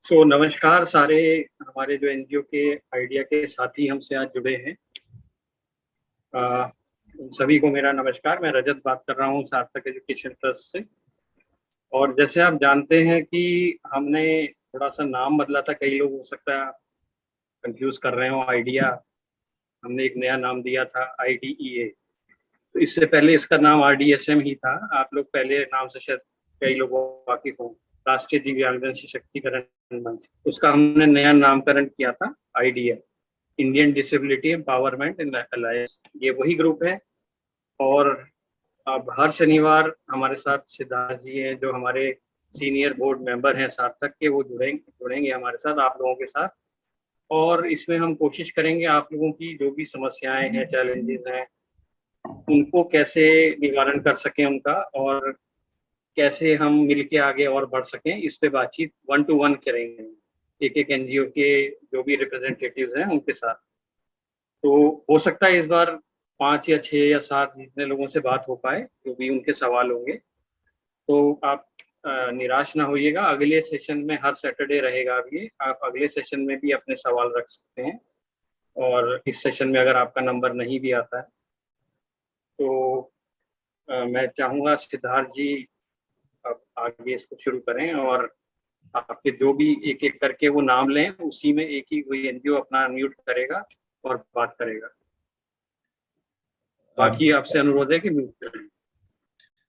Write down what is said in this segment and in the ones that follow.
नमस्कार सारे हमारे जो एनजीओ के आइडिया के साथी हमसे आज जुड़े हैं। उन सभी को मेरा नमस्कार। मैं रजत बात कर रहा हूँ सार्थक एजुकेशन ट्रस्ट से। और जैसे आप जानते हैं कि हमने थोड़ा सा नाम बदला था, कई लोग हो सकता है कंफ्यूज कर रहे हो। आइडिया हमने एक नया नाम दिया था IDEA। तो इससे पहले इसका नाम RDSM ही था। आप लोग पहले नाम से शायद कई लोग वाकिफ हो, राष्ट्रीय दिव्यांगजन सशक्तिकरण मंच। उसका हमने नया नामकरण किया था आइडिया, इंडियन डिसेबिलिटी एम्पावरमेंट इन अलायंस। ये वही ग्रुप है। और अब हर शनिवार हमारे साथ सिद्धार्थ जी हैं, जो हमारे सीनियर बोर्ड मेंबर हैं सार्थक के, वो जुड़ेंगे हमारे साथ, आप लोगों के साथ। और इसमें हम कोशिश करेंगे आप लोगों की जो भी समस्याएं हैं, चैलेंजेस हैं, उनको कैसे निवारण कर सकें उनका, और कैसे हम मिलके आगे और बढ़ सकें, इस पे बातचीत 1 to 1 करेंगे एक एक एनजीओ के जो भी रिप्रेजेंटेटिव्स हैं उनके साथ। तो हो सकता है इस बार 5 या 6 या 7 जितने लोगों से बात हो पाए, जो भी उनके सवाल होंगे। तो आप निराश ना होइएगा। अगले सेशन में हर सैटरडे रहेगा। अब ये आप अगले सेशन में भी अपने सवाल रख सकते हैं। और इस सेशन में अगर आपका नंबर नहीं भी आता है तो मैं चाहूँगा सिद्धार्थ जी अब आगे इसको शुरू करें, और आपके जो भी एक एक करके वो नाम लें, उसी में एक ही कोई एनजीओ अपना म्यूट करेगा और बात करेगा। बाकी आपसे अनुरोध है कि म्यूट करें।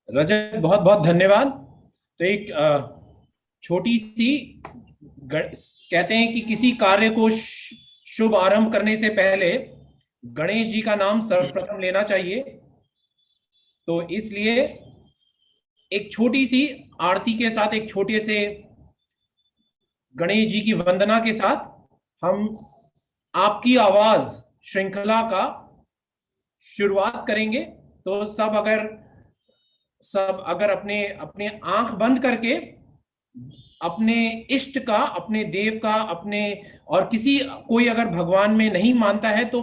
रजत बहुत बहुत धन्यवाद। तो एक छोटी सी कहते हैं कि किसी कार्य को शुभ आरंभ करने से पहले गणेश जी का नाम सर्वप्रथम लेना चाहिए। तो इसलिए एक छोटी सी आरती के साथ, एक छोटे से गणेश जी की वंदना के साथ हम आपकी आवाज श्रृंखला का शुरुआत करेंगे। तो सब अगर अपने अपने आंख बंद करके अपने इष्ट का, अपने देव का, अपने और कोई अगर भगवान में नहीं मानता है तो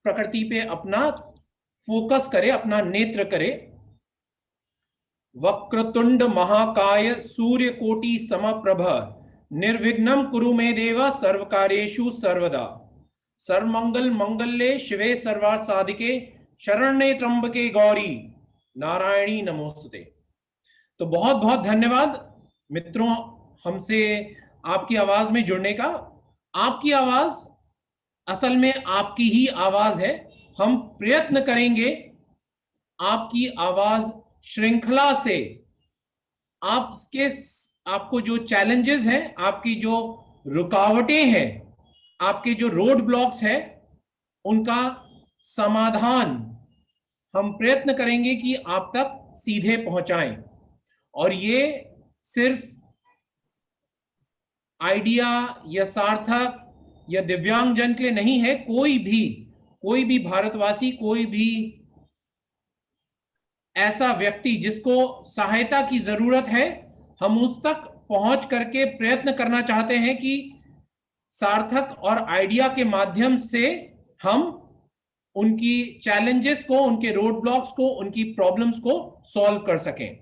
प्रकृति पे अपना फोकस करे, अपना नेत्र करे। वक्रतुंड महाकाय सूर्यकोटि समप्रभ निर्विघ्नं कुरु मे देव सर्वकार्येषु सर्वदा। सर्वमंगल मंगल्ये शिवे सर्वार्थ साधिके शरण्ये त्र्यंबके गौरी नारायणी नमोस्तुते। तो बहुत बहुत धन्यवाद मित्रों, हमसे आपकी आवाज में जुड़ने का। आपकी आवाज असल में आपकी ही आवाज है। हम प्रयत्न करेंगे आपकी आवाज श्रृंखला से आपको जो चैलेंजेस हैं, आपकी जो रुकावटें हैं, आपके जो रोड ब्लॉक्स हैं, उनका समाधान हम प्रयत्न करेंगे कि आप तक सीधे पहुंचाएं। और ये सिर्फ आइडिया या सार्थक या दिव्यांगजन के लिए नहीं है। कोई भी भारतवासी, कोई भी ऐसा व्यक्ति जिसको सहायता की जरूरत है, हम उस तक पहुंच करके प्रयत्न करना चाहते हैं कि सार्थक और आइडिया के माध्यम से हम उनकी चैलेंजेस को, उनके रोड ब्लॉक्स को, उनकी प्रॉब्लम्स को सॉल्व कर सकें।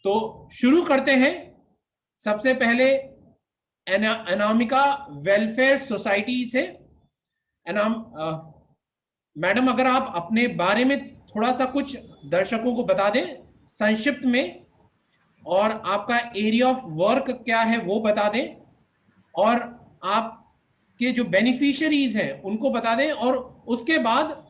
तो शुरू करते हैं। सबसे पहले अनामिका वेलफेयर सोसाइटी से मैडम, अगर आप अपने बारे में थोड़ा सा कुछ दर्शकों को बता दें संक्षिप्त में, और आपका एरिया ऑफ वर्क क्या है वो बता दें, और आपके जो बेनिफिशियरीज हैं उनको बता दें, और उसके बाद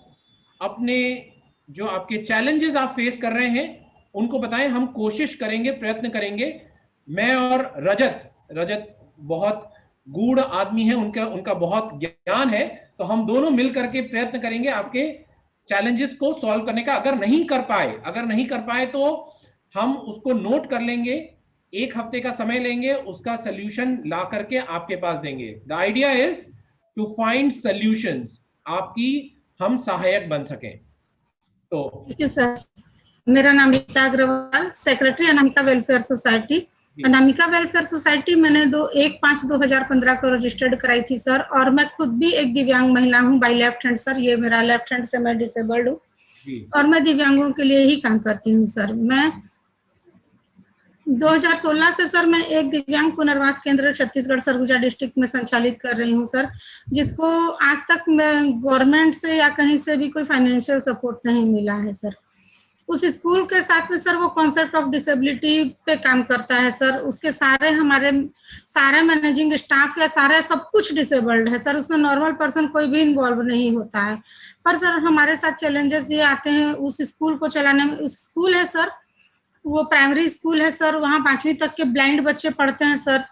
अपने जो आपके चैलेंजेस आप फेस कर रहे हैं उनको बताएं। हम कोशिश करेंगे, प्रयत्न करेंगे। मैं और रजत बहुत गूढ़ आदमी है, उनका बहुत ज्ञान है, तो हम दोनों मिल करके प्रयत्न करेंगे आपके चैलेंजेस को सॉल्व करने का। अगर नहीं कर पाए तो हम उसको नोट कर लेंगे, 1 हफ्ते का समय लेंगे, उसका सोल्यूशन ला करके आपके पास देंगे। The idea is to find solutions, आपकी हम सहायक बन सकें। तो ठीक है सर। मेरा नाम Geeta Agarwal, secretary Anamika welfare society. Anamika welfare society मैंने 1/5/2015 को रजिस्टर्ड कराई थी सर। और मैं खुद भी एक दिव्यांग महिला हूँ बाय लेफ्ट हैंड सर। ये मेरा लेफ्ट हैंड से मैं डिसेबल्ड हूँ और मैं दिव्यांगों के लिए ही काम करती हूँ सर। मैं 2016 से सर मैं एक दिव्यांग पुनर्वास केंद्र छत्तीसगढ़ सरगुजा डिस्ट्रिक्ट में संचालित कर रही हूँ सर, जिसको आज तक गवर्नमेंट से या कहीं से भी कोई फाइनेंशियल सपोर्ट नहीं मिला है सर। उस स्कूल के साथ में सर वो कॉन्सेप्ट ऑफ डिसेबिलिटी पे काम करता है सर। उसके सारे मैनेजिंग स्टाफ या सारे सब कुछ डिसेबल्ड है सर, उसमें नॉर्मल पर्सन कोई भी इन्वॉल्व नहीं होता है। पर सर हमारे साथ चैलेंजेस ये आते हैं उस स्कूल को चलाने में। उस स्कूल है सर, वो प्राइमरी स्कूल है सर, वहाँ 5वीं तक के ब्लाइंड बच्चे पढ़ते हैं सर।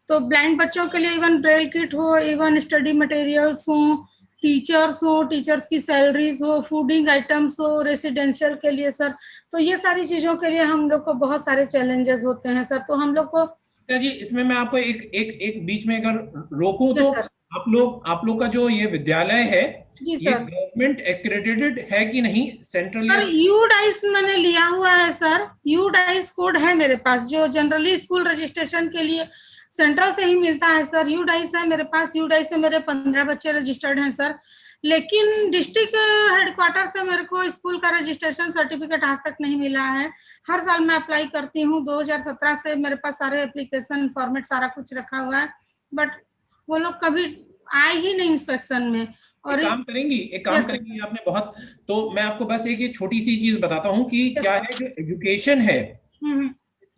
तो ब्लाइंड बच्चों के लिए इवन ब्रेल किट हो, इवन स्टडी मटेरियल्स हो, टीचर्स की सैलरीज हो, फूडिंग आइटम्स हो रेसिडेंशियल के लिए सर। तो ये सारी चीजों के लिए हम लोग को बहुत सारे चैलेंजेस होते हैं सर। तो हम लोग को जी इसमें मैं आपको एक बीच में अगर रोकूं तो आप लोग का जो ये विद्यालय है जी ये गवर्नमेंट एक्रेडिटेड है कि नहीं? सेंट्रल सर यूडाइस मैंने लिया हुआ है सर, यूडाइस कोड है मेरे पास, जो जनरली स्कूल रजिस्ट्रेशन के लिए सेंट्रल से ही मिलता है सर। यूडाइस है मेरे पास, यूडाइस से मेरे 15 बच्चे रजिस्टर्ड हैं सर। लेकिन डिस्ट्रिक्ट हेडक्वार्टर से मेरे को स्कूल का रजिस्ट्रेशन सर्टिफिकेट आज तक नहीं मिला है। हर साल मैं अप्लाई करती हूँ, 2017 से मेरे पास सारे एप्लीकेशन फॉर्मेट सारा कुछ रखा हुआ है, बट वो लोग कभी आए ही नहीं इंस्पेक्शन में। और एक काम करेंगी आपने बहुत, तो मैं आपको बस एक छोटी सी चीज बताता हूँ कि क्या है जो एजुकेशन है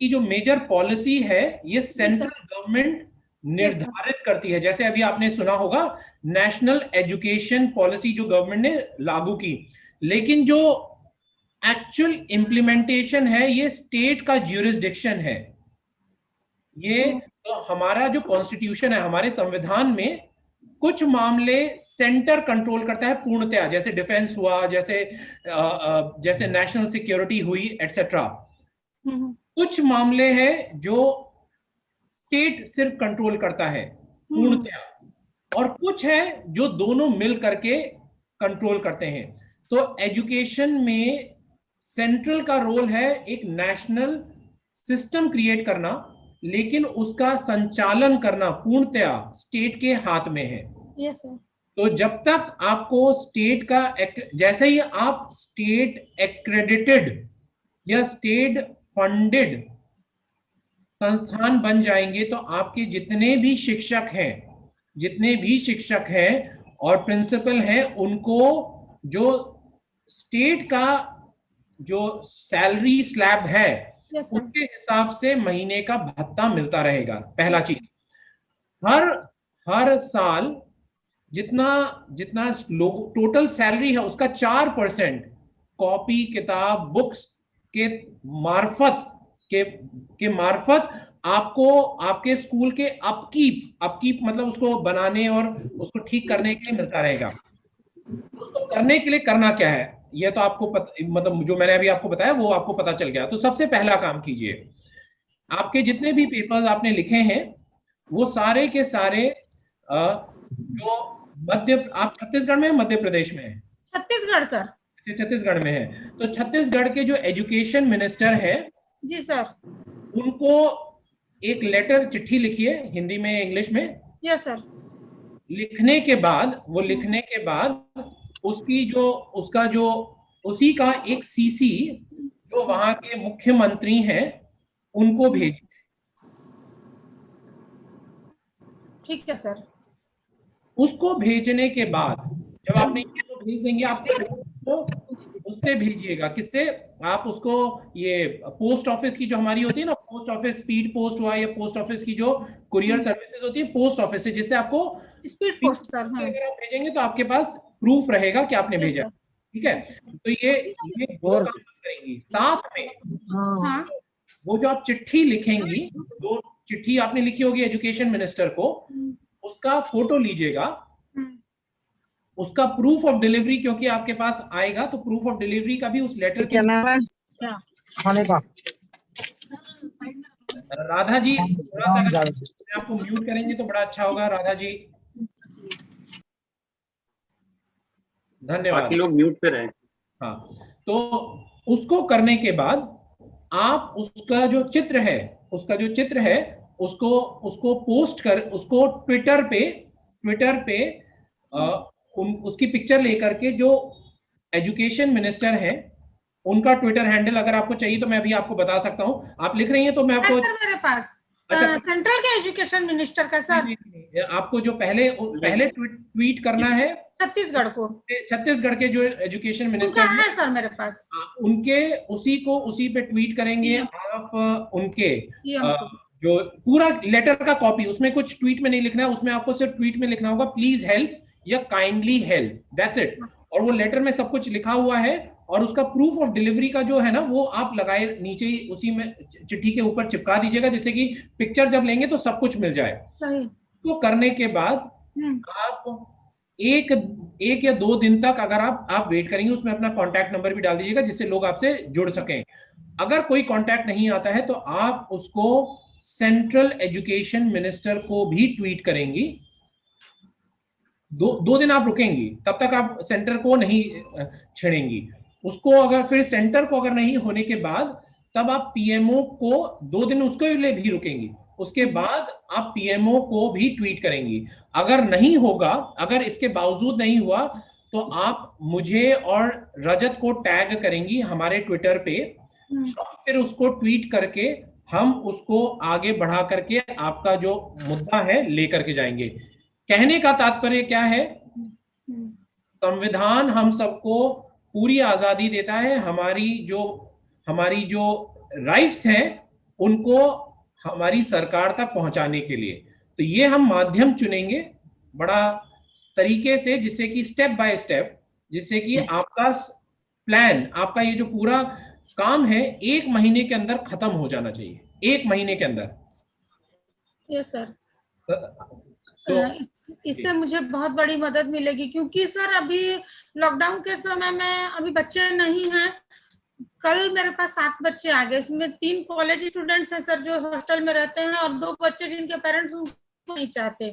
की जो मेजर पॉलिसी है ये सेंट्रल गवर्नमेंट निर्धारित करती है। जैसे अभी आपने सुना होगा नेशनल एजुकेशन पॉलिसी जो गवर्नमेंट ने लागू की, लेकिन जो एक्चुअल इंप्लीमेंटेशन है ये स्टेट का ज्यूरिसडिक्शन है। ये तो हमारा जो कॉन्स्टिट्यूशन है, हमारे संविधान में कुछ मामले सेंटर कंट्रोल करता है पूर्णतया, जैसे डिफेंस हुआ, जैसे नेशनल सिक्योरिटी हुई एटसेट्रा। कुछ मामले हैं जो स्टेट सिर्फ कंट्रोल करता है पूर्णतया, और कुछ है जो दोनों मिल करके कंट्रोल करते हैं। तो एजुकेशन में सेंट्रल का रोल है एक नेशनल सिस्टम क्रिएट करना, लेकिन उसका संचालन करना पूर्णतया स्टेट के हाथ में है। Yes sir. तो जब तक आपको स्टेट का जैसे ही आप स्टेट एक्रेडिटेड या स्टेट फंडेड संस्थान बन जाएंगे तो आपके जितने भी शिक्षक हैं और प्रिंसिपल हैं, उनको जो स्टेट का जो सैलरी स्लैब है उसके हिसाब से महीने का भत्ता मिलता रहेगा। पहला चीज, हर साल जितना लोग टोटल सैलरी है उसका 4% कॉपी किताब बुक्स के मार्फत आपको आपके स्कूल के अपकीप मतलब उसको बनाने और उसको ठीक करने के लिए मिलता रहेगा। उसको करने के लिए करना क्या है ये तो आपको मतलब जो मैंने अभी आपको बताया वो आपको पता चल गया। तो सबसे पहला काम कीजिए, आपके जितने भी पेपर्स आपने लिखे हैं वो सारे के सारे जो आप छत्तीसगढ़ में मध्य प्रदेश में है? छत्तीसगढ़ सर। छत्तीसगढ़ में है। तो छत्तीसगढ़ के जो एजुकेशन मिनिस्टर है जी सर, उनको एक लेटर चिट्ठी लिखिए, हिंदी में इंग्लिश में। Yes sir. लिखने के बाद उसी का एक सीसी जो वहां के मुख्यमंत्री हैं उनको भेजिए। ठीक है सर। उसको भेजने के बाद जब आपने इसको भेज देंगे, आपको उससे भेजिएगा। किससे? आप उसको ये पोस्ट ऑफिस की जो हमारी होती है ना, पोस्ट ऑफिस स्पीड पोस्ट हुआ या पोस्ट ऑफिस की जो कुरियर सर्विसेज होती है पोस्ट ऑफिस से, जिससे आपको स्पीड पोस्ट सर। अगर आप भेजेंगे तो आपके पास प्रूफ रहेगा कि आपने भेजा। ठीक है, तो ये दो काम करेंगी साथ में। वो जो आप चिट्ठी लिखेंगी, 2 चिट्ठी आपने लिखी होगी एजुकेशन मिनिस्टर को, उसका फोटो लीजिएगा, उसका प्रूफ ऑफ डिलीवरी क्योंकि आपके पास आएगा तो प्रूफ ऑफ डिलीवरी का भी उस लेटर क्या नाम है खाने का? राधा जी थोड़ा सा आपको म्यूट करेंगे तो बड़ा अच्छा होगा। राधा जी धन्यवाद। बाकी लोग म्यूट पे रहे। हाँ, तो उसको करने के बाद आप उसका जो चित्र है उसको पोस्ट कर, उसको ट्विटर पे उसकी पिक्चर लेकर के जो एजुकेशन मिनिस्टर हैं उनका ट्विटर हैंडल अगर आपको चाहिए तो मैं अभी आपको बता सकता हूँ। आप लिख रही हैं तो मैं आपको, सर मेरे पास अच्छा सेंट्रल के एजुकेशन मिनिस्टर का सर, नहीं, आपको जो पहले ट्वीट करना है छत्तीसगढ़ के जो एजुकेशन उनका मिनिस्टर है सर मेरे पास, उनके उसी पे ट्वीट करेंगे आप। उनके PM जो पूरा लेटर का कॉपी, उसमें कुछ ट्वीट में नहीं लिखना है, उसमें आपको सिर्फ ट्वीट में लिखना होगा प्लीज हेल्प या काइंडली हेल्प, दैट्स इट। और वो लेटर में सब कुछ लिखा हुआ है, और उसका प्रूफ ऑफ डिलीवरी का जो है ना वो आप लगाए नीचे ही उसी में चिट्ठी के ऊपर चिपका दीजिएगा, जिससे कि पिक्चर जब लेंगे तो सब कुछ मिल जाए। तो करने के बाद आप एक या 2 दिन तक अगर आप वेट करेंगे, उसमें अपना कॉन्टैक्ट नंबर भी डाल दीजिएगा जिससे लोग आपसे जुड़ सकें। अगर कोई कॉन्टैक्ट नहीं आता है तो आप उसको सेंट्रल एजुकेशन मिनिस्टर को भी ट्वीट करेंगी। 2 दिन आप रुकेंगी, तब तक आप सेंटर को नहीं छेड़ेंगी उसको। अगर फिर सेंटर को अगर नहीं होने के बाद तब आप पीएमओ को 2 दिन उसके लिए भी रुकेंगी, उसके बाद आप पीएमओ को भी ट्वीट करेंगी। अगर नहीं होगा, अगर इसके बावजूद नहीं हुआ तो आप मुझे और रजत को टैग करेंगी हमारे ट्विटर पे, फिर उसको ट्वीट करके हम उसको आगे बढ़ा करके आपका जो मुद्दा है लेकर के जाएंगे। कहने का तात्पर्य क्या है, संविधान हम सबको पूरी आजादी देता है, हमारी जो राइट्स हैं उनको हमारी सरकार तक पहुंचाने के लिए। तो ये हम माध्यम चुनेंगे बड़ा तरीके से, जिससे कि स्टेप बाय स्टेप, जिससे कि आपका प्लान, आपका ये जो पूरा काम है 1 महीने के अंदर खत्म हो जाना चाहिए, 1 महीने के अंदर। यस सर, तो इससे मुझे बहुत बड़ी मदद मिलेगी, क्योंकि सर अभी लॉकडाउन के समय में अभी बच्चे नहीं हैं। कल मेरे पास 7 बच्चे आ गए, इसमें 3 कॉलेज स्टूडेंट्स हैं सर जो हॉस्टल में रहते हैं, और 2 बच्चे जिनके पेरेंट्स उनको नहीं चाहते।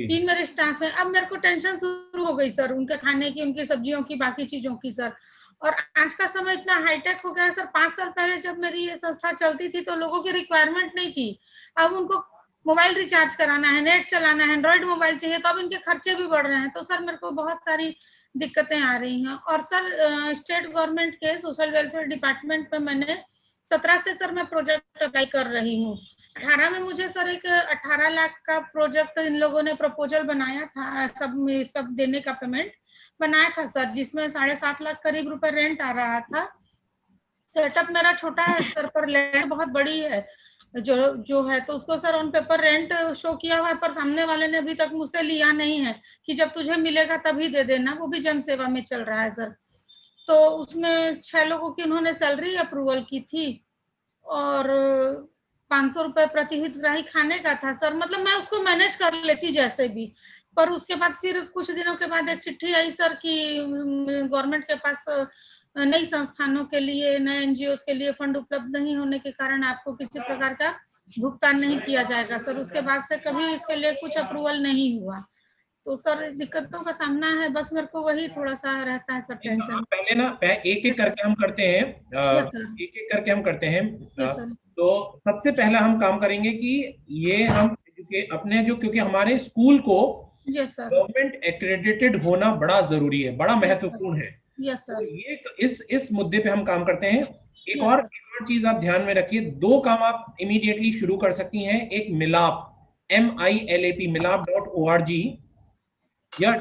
3 मेरे स्टाफ हैं। अब मेरे को टेंशन शुरू हो गई सर, उनके खाने की, उनकी सब्जियों की, बाकी चीजों की सर। और आज का समय इतना हाईटेक हो गया है सर। 5 साल पहले जब मेरी ये संस्था चलती थी तो लोगों की रिक्वायरमेंट नहीं थी। अब उनको मोबाइल रिचार्ज कराना है, नेट चलाना है, एंड्रॉइड मोबाइल चाहिए, तो अब इनके खर्चे भी बढ़ रहे हैं। तो सर मेरे को बहुत सारी दिक्कतें आ रही हैं। और सर स्टेट गवर्नमेंट के सोशल वेलफेयर डिपार्टमेंट में मैंने 17 से सर मैं प्रोजेक्ट अप्लाई कर रही हूँ। 18 में मुझे सर एक 18 लाख का प्रोजेक्ट इन लोगों ने प्रपोजल बनाया था, सब देने का पेमेंट बनाया था सर, जिसमें 7.5 लाख करीब रुपए रेंट आ रहा था। सेटअप मेरा छोटा है सर, पर लैंड बहुत बड़ी है जो है, तो उसको sir on paper rent show किया हुआ है, पर सामने वाले ने अभी तक मुझसे लिया नहीं है कि जब तुझे मिलेगा तभी दे देना। वो भी जन सेवा में चल रहा है सर। तो उसमें 6 लोगों की उन्होंने सैलरी अप्रूवल की थी, और 500 रुपए प्रति हितग्राही खाने का था सर। मतलब मैं उसको मैनेज कर लेती जैसे भी। पर उसके बाद फिर कुछ दिनों के बाद एक चिट्ठी आई सर कि गवर्नमेंट के पास नई संस्थानों के लिए, नए एनजीओ के लिए फंड उपलब्ध नहीं होने के कारण आपको किसी प्रकार का भुगतान नहीं किया जाएगा सर। उसके बाद से कभी इसके लिए कुछ अप्रूवल नहीं हुआ। तो सर दिक्कतों का सामना है, बस मेरे को वही थोड़ा सा रहता है सर टेंशन। पहले ना एक एक करके हम करते हैं, एक-एक करके हम करते हैं। तो सबसे पहला हम काम करेंगे कि ये हम अपने जो, क्योंकि हमारे स्कूल को गवर्नमेंट एक्रेडिटेड होना बड़ा जरूरी है, बड़ा महत्वपूर्ण है। तो ये इस मुद्दे पे हम काम करते हैं। एक और चीज आप ध्यान में रखिए, 2 काम आप इमीडिएटली शुरू कर सकती हैं। एक मिलाप, MILAP, milap.org, या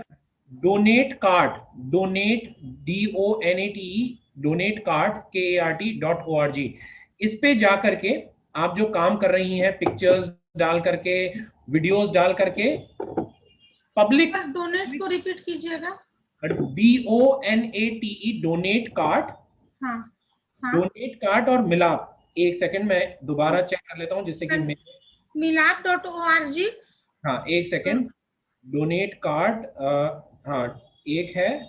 donate card, donate donate card KART.org। इस पे जा करके आप जो काम कर रही हैं, पिक्चर्स डाल करके, वीडियोस डाल करके, पब्लिक डोनेट को रिपीट कीजिएगा। DONATE, donate card, donate card और मिलाप। एक सेकंड मैं दोबारा चेक कर लेता हूं जिससे कि milap.org। हाँ, एक सेकंड। डोनेट कार्ड, हाँ एक है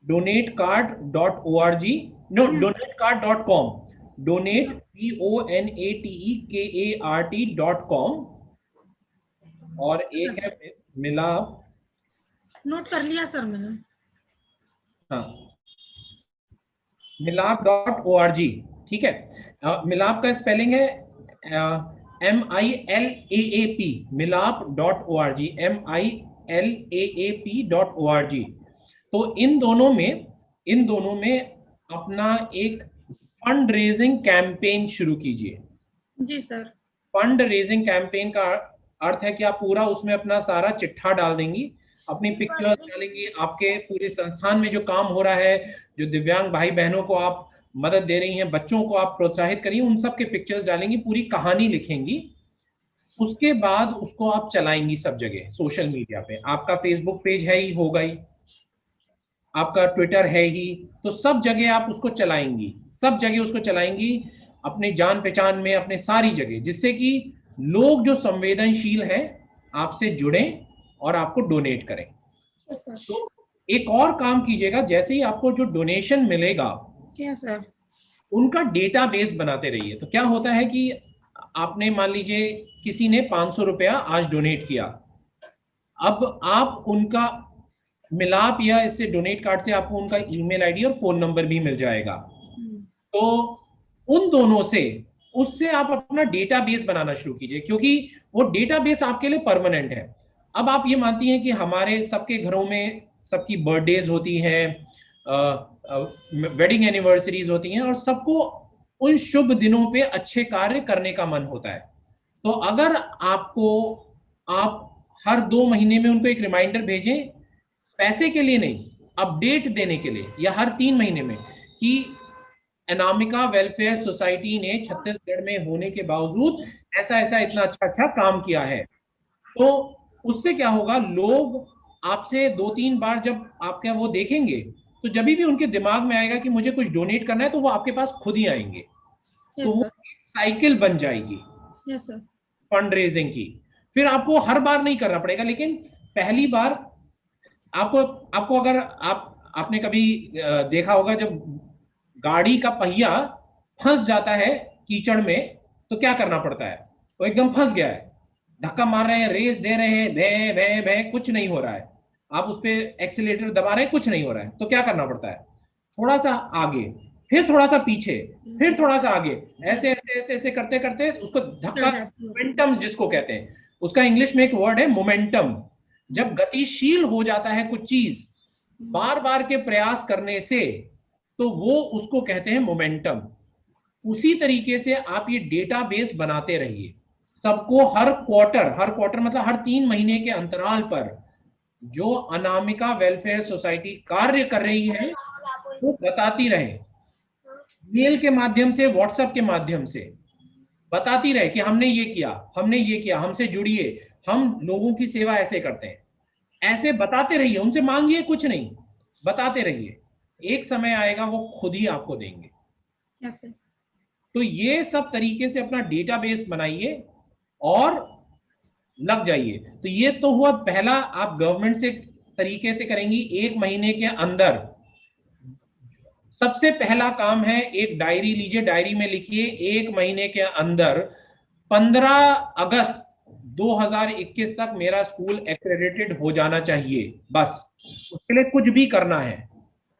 donatecard.org, no, donatecard.com, donate DONATEKART.com, और एक है मिलाप। नोट कर लिया सर मैंने। हाँ, milap.org, ठीक है। मिलाप का स्पेलिंग है MILAAP, milap.org, MILAAP.org। तो इन दोनों में अपना एक फंड रेजिंग कैंपेन शुरू कीजिए। जी सर। फंड रेजिंग कैंपेन का अर्थ है कि आप पूरा उसमें अपना सारा चिट्ठा डाल देंगी, अपनी पिक्चर्स डालेंगी, आपके पूरे संस्थान में जो काम हो रहा है, जो दिव्यांग भाई बहनों को आप मदद दे रही हैं, बच्चों को आप प्रोत्साहित करिए, उन सब के पिक्चर्स डालेंगी, पूरी कहानी लिखेंगी। उसके बाद उसको आप चलाएंगी सब जगह सोशल मीडिया पे। आपका फेसबुक पेज है ही, होगा ही, आपका ट्विटर है ही, तो सब जगह आप उसको चलाएंगी, सब जगह उसको चलाएंगी, अपने जान पहचान में, अपने सारी जगह, जिससे कि लोग जो संवेदनशील हैं आपसे जुड़ें और आपको डोनेट करें। तो एक और काम कीजिएगा, जैसे ही आपको जो डोनेशन मिलेगा सर, उनका डेटाबेस बनाते रहिए। तो क्या होता है कि आपने मान लीजिए किसी ने 500 रुपया आज डोनेट किया, अब आप उनका मिलाप या इससे डोनेट कार्ड से आपको उनका ईमेल आईडी और फोन नंबर भी मिल जाएगा। तो उन दोनों से, उससे आप अपना डेटाबेस बनाना शुरू कीजिए, क्योंकि वो डेटाबेस आपके लिए परमानेंट है। अब आप ये मानती हैं कि हमारे सबके घरों में सबकी बर्थडेज होती हैं, वेडिंग एनिवर्सरीज होती हैं, और सबको उन शुभ दिनों पे अच्छे कार्य करने का मन होता है। तो अगर आप हर 2 महीने में उनको एक रिमाइंडर भेजें, पैसे के लिए नहीं, अपडेट देने के लिए, या हर 3 महीने में, कि अनामिका वेलफेयर सोसाइटी ने छत्तीसगढ़ में होने के बावजूद ऐसा ऐसा इतना अच्छा काम किया है। तो उससे क्या होगा, लोग आपसे 2-3 बार जब आपका वो देखेंगे, तो जब भी उनके दिमाग में आएगा कि मुझे कुछ डोनेट करना है, तो वो आपके पास खुद ही आएंगे। तो वो साइकिल बन जाएगी फंड रेजिंग की। फिर आपको हर बार नहीं करना पड़ेगा, लेकिन पहली बार आपको अगर आपने कभी देखा होगा, जब गाड़ी का पहिया फंस जाता है कीचड़ में, तो क्या करना पड़ता है, वो एकदम फंस गया है, धक्का मार रहे हैं, रेस दे रहे हैं, भे भे भे, कुछ नहीं हो रहा है, आप उस पे एक्सीलेटर दबा रहे हैं, कुछ नहीं हो रहा है, तो क्या करना पड़ता है, थोड़ा सा आगे, फिर थोड़ा सा पीछे, फिर थोड़ा सा आगे, ऐसे ऐसे ऐसे ऐसे करते करते उसको धक्का, मोमेंटम जिसको कहते हैं, उसका इंग्लिश में एक वर्ड है मोमेंटम। जब गतिशील हो जाता है कुछ चीज बार बार के प्रयास करने से, तो वो उसको कहते हैं मोमेंटम। उसी तरीके से आप ये डेटाबेस बनाते रहिए, सबको हर क्वार्टर मतलब हर 3 महीने के अंतराल पर जो अनामिका वेलफेयर सोसाइटी कार्य कर रही है वो बताती रहे, मेल के माध्यम से, व्हाट्सएप के माध्यम से बताती रहे कि हमने ये किया, हमसे जुड़िए, हम लोगों की सेवा ऐसे करते हैं। ऐसे बताते रहिए, उनसे मांगिए कुछ नहीं, बताते रहिए, एक समय आएगा वो खुद ही आपको देंगे। तो ये सब तरीके से अपना डेटाबेस बनाइए और लग जाइए। तो ये तो हुआ पहला, आप गवर्नमेंट से तरीके से करेंगी 1 महीने के अंदर। सबसे पहला काम है, एक डायरी लीजिए, डायरी में लिखिए 1 महीने के अंदर 15 अगस्त 2021 तक मेरा स्कूल एक्रेडिटेड हो जाना चाहिए। बस उसके लिए कुछ भी करना है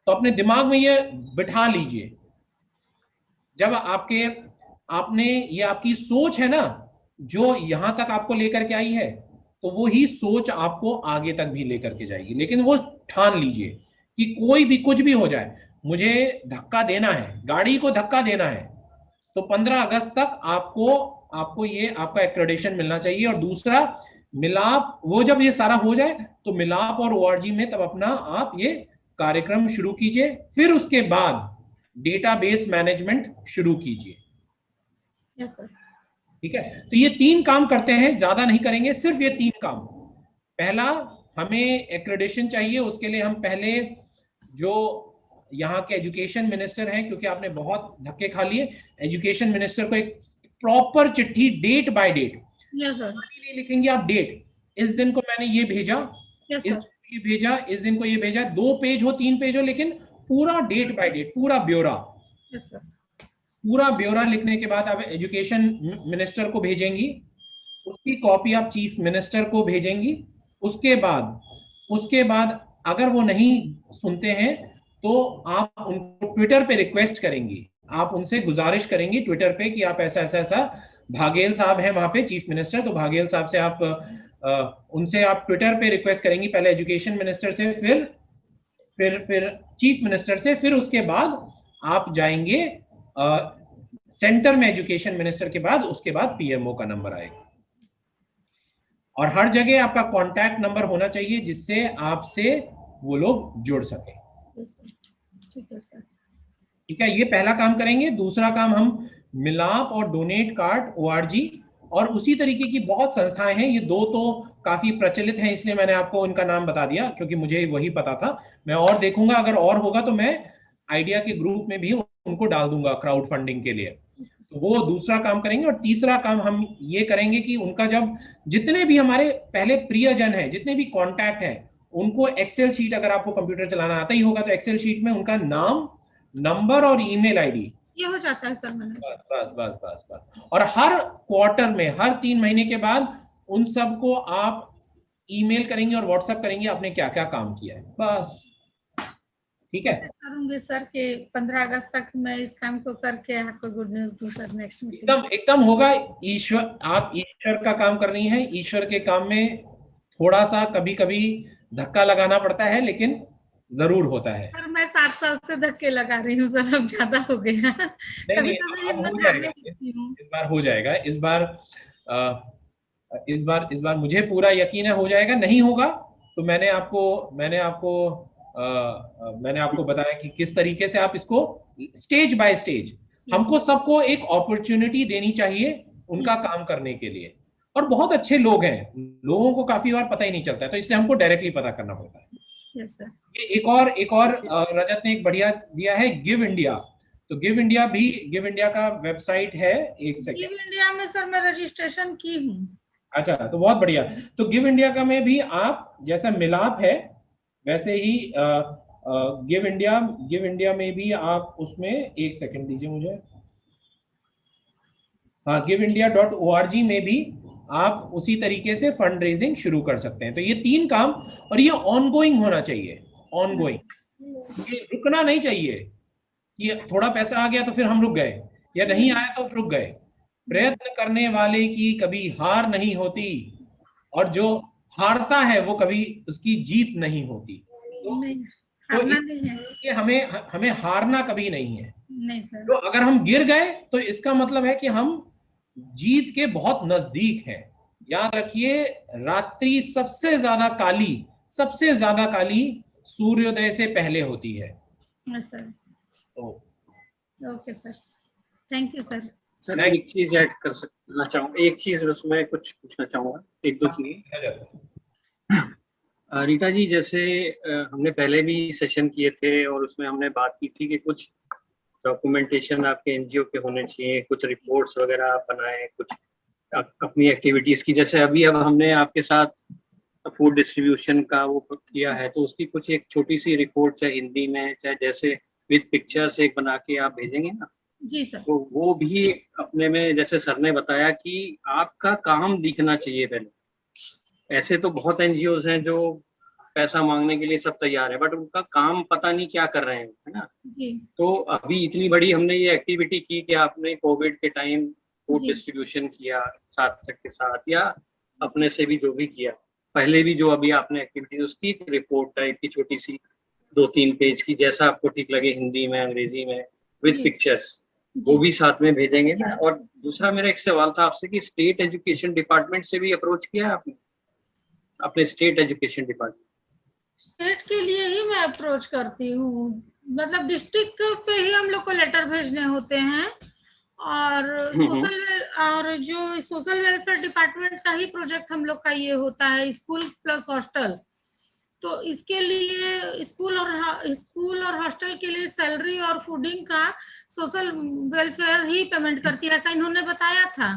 तो अपने दिमाग में ये बिठा लीजिए। जब आपने ये आपकी सोच है ना, जो यहां तक आपको लेकर के आई है, तो वो ही सोच आपको आगे तक भी लेकर के जाएगी। लेकिन वो ठान लीजिए कि कोई भी कुछ भी हो जाए, मुझे धक्का देना है, गाड़ी को धक्का देना है, तो 15 अगस्त तक आपको ये आपका एक्रेडिटेशन मिलना चाहिए। और दूसरा मिलाप, वो जब ये सारा हो जाए तो मिलाप और ORG में तब अपना आप ये कार्यक्रम शुरू कीजिए। फिर उसके बाद डेटाबेस मैनेजमेंट शुरू कीजिए। Yes sir. ठीक है, तो ये 3 काम करते हैं, ज्यादा नहीं करेंगे, सिर्फ ये 3 काम। पहला, हमें एक्रेडिटेशन चाहिए, उसके लिए हम पहले जो यहाँ के एजुकेशन मिनिस्टर हैं, क्योंकि आपने बहुत धक्के खा लिए, एजुकेशन मिनिस्टर को एक प्रॉपर चिट्ठी date by date, yes sir, लिखेंगे आप डेट, इस दिन को मैंने ये भेजा, यस इस सर, ये भेजा, इस दिन को ये भेजा, 2 पेज हो 3 पेज हो, लेकिन पूरा डेट बाय डेट, पूरा ब्यौरा। Yes sir. पूरा ब्यौरा लिखने के बाद आप एजुकेशन मिनिस्टर को भेजेंगी, उसकी कॉपी आप चीफ मिनिस्टर को भेजेंगी। उसके बाद अगर वो नहीं सुनते हैं तो आप उनको ट्विटर पे रिक्वेस्ट करेंगी, आप उनसे गुजारिश करेंगी ट्विटर पे कि आप ऐसा ऐसा ऐसा, भागेल साहब हैं वहां पे चीफ मिनिस्टर, तो भागेल साहब से आप उनसे आप ट्विटर पे रिक्वेस्ट करेंगी, पहले एजुकेशन मिनिस्टर से, फिर चीफ मिनिस्टर से, फिर उसके बाद आप जाएंगे सेंटर में एजुकेशन मिनिस्टर के बाद, उसके बाद पीएमओ का नंबर आएगा। और हर जगह आपका कांटेक्ट नंबर होना चाहिए जिससे आपसे वो लोग जुड़ सके। ठीक है सर। ठीक है, ये पहला काम करेंगे। दूसरा काम हम मिलाप और डोनेट कार्ड ORG और उसी तरीके की बहुत संस्थाएं हैं, ये दो तो काफी प्रचलित हैं, इसलिए मैंने आपको उनका नाम बता दिया क्योंकि मुझे वही पता था। मैं और देखूंगा, अगर और होगा तो मैं आइडिया के ग्रुप में भी उनको डाल दूंगा क्राउड फंडिंग के लिए। तो वो दूसरा काम करेंगे। और तीसरा काम हम ये करेंगे कि उनका जब जितने भी हमारे पहले प्रियजन है, जितने भी कॉन्टैक्ट हैं, उनको एक्सेल शीट, अगर आपको कंप्यूटर चलाना आता ही होगा तो एक्सेल शीट में उनका नाम, नंबर और ईमेल आईडी, ये हो जाता है सर मैंने। बस बस बस बस बस। और हर क्वार्टर में, हर 3 महीने के बाद उन सबको आप ईमेल करेंगे और व्हाट्सएप करेंगे आपने क्या क्या काम किया है, बस। ठीक है, कोशिश करूंगी सर कि 15 अगस्त तक मैं इस काम को करके आपको गुड न्यूज दूं सर नेक्स्ट मीटिंग। एकदम एकदम होगा। ईश्वर, आप ईश्वर का काम कर रही हैं। ईश्वर के काम में थोड़ा सा कभी कभी धक्का लगाना पड़ता है, लेकिन जरूर होता है। सर मैं 7 साल से धक्के लगा रही हूँ सर, अब ज्यादा हो गया। नहीं कभी नहीं, कभी अब हो हिम्मत जाएगा, हारने लगती हूँ। इस बार हो जाएगा। इस बार मुझे पूरा यकीन है हो जाएगा। नहीं होगा तो मैंने आपको बताया कि किस तरीके से आप इसको स्टेज बाय स्टेज, हमको सबको एक अपॉर्चुनिटी देनी चाहिए उनका काम करने के लिए। और बहुत अच्छे लोग हैं, लोगों को काफी बार पता ही नहीं चलता है, तो इसलिए हमको डायरेक्टली पता करना पड़ता है। Yes sir. ये एक और रजत ने एक बढ़िया दिया है, गिव इंडिया। तो गिव इंडिया का वेबसाइट है। एक सेकंड, गिव इंडिया में सर मैं रजिस्ट्रेशन की हूँ। अच्छा, तो बहुत बढ़िया। तो गिव इंडिया का में भी आप, जैसा मिलाप है वैसे ही गिव इंडिया में भी आप उसमें, एक सेकंड दीजिए मुझे, हाँ, givindia.org में भी आप उसी तरीके से फंड रेजिंग शुरू कर सकते हैं। तो ये 3 काम, और ये ऑनगोइंग होना चाहिए, ऑनगोइंग, ये रुकना नहीं चाहिए कि थोड़ा पैसा आ गया तो फिर हम रुक गए, या नहीं आया तो रुक गए। प्रयत्न करने वाले की कभी हार नहीं होती, और जो हारता है वो कभी उसकी जीत नहीं होती। नहीं, हारना नहीं है। ये हमें हारना कभी नहीं है। नहीं सर। तो अगर हम गिर गए तो इसका मतलब है कि हम जीत के बहुत नजदीक हैं। याद रखिए, रात्रि सबसे ज्यादा काली सूर्योदय से पहले होती है। Yes sir. तो okay sir, thank you sir. Sir एक चीज ऐड करना चाहूँगा, एक चीज उसमें कुछ पूछना चाहूँगा, एक दो चीज। रीता जी, जैसे हमने पहले भी सेशन किए थे और उसमें हमने बात की थी कि कुछ डॉक्यूमेंटेशन आपके एनजीओ के होने चाहिए, कुछ रिपोर्ट्स वगैरह आप बनाएं, कुछ अपनी एक्टिविटीज की। जैसे अब हमने आपके साथ फूड डिस्ट्रीब्यूशन का वो किया है, तो उसकी कुछ एक छोटी सी रिपोर्ट, चाहे हिंदी में चाहे जैसे विद पिक्चर्स एक बना के आप भेजेंगे ना, जी सर। तो वो भी अपने में, जैसे सर ने बताया कि आपका काम दिखना चाहिए पहले। ऐसे तो बहुत एनजीओज हैं जो पैसा मांगने के लिए सब तैयार है, बट उनका काम पता नहीं क्या कर रहे हैं, है ना। जी। तो अभी इतनी बड़ी हमने ये एक्टिविटी की कि आपने कोविड के टाइम फूड डिस्ट्रीब्यूशन किया सार्थक के साथ, या अपने से भी जो भी किया, पहले भी जो अभी आपने एक्टिविटी, उसकी रिपोर्ट टाइप की छोटी सी 2-3 पेज की, जैसा आपको ठीक लगे, हिंदी में, अंग्रेजी में, विद पिक्चर्स, वो भी साथ में भेजेंगे ना। और दूसरा मेरा एक सवाल था आपसे कि स्टेट एजुकेशन डिपार्टमेंट से भी अप्रोच किया है आपने, अपने स्टेट एजुकेशन डिपार्टमेंट? स्टेट के लिए ही मैं अप्रोच करती हूँ, मतलब डिस्ट्रिक्ट पे ही हम लोग को लेटर भेजने होते हैं, और सोशल वेलफेयर डिपार्टमेंट का ही प्रोजेक्ट हम लोग का ये होता है, स्कूल प्लस हॉस्टल। तो इसके लिए स्कूल और हॉस्टल के लिए सैलरी और फूडिंग का सोशल वेलफेयर ही पेमेंट करती है, ऐसा इन्होंने बताया था।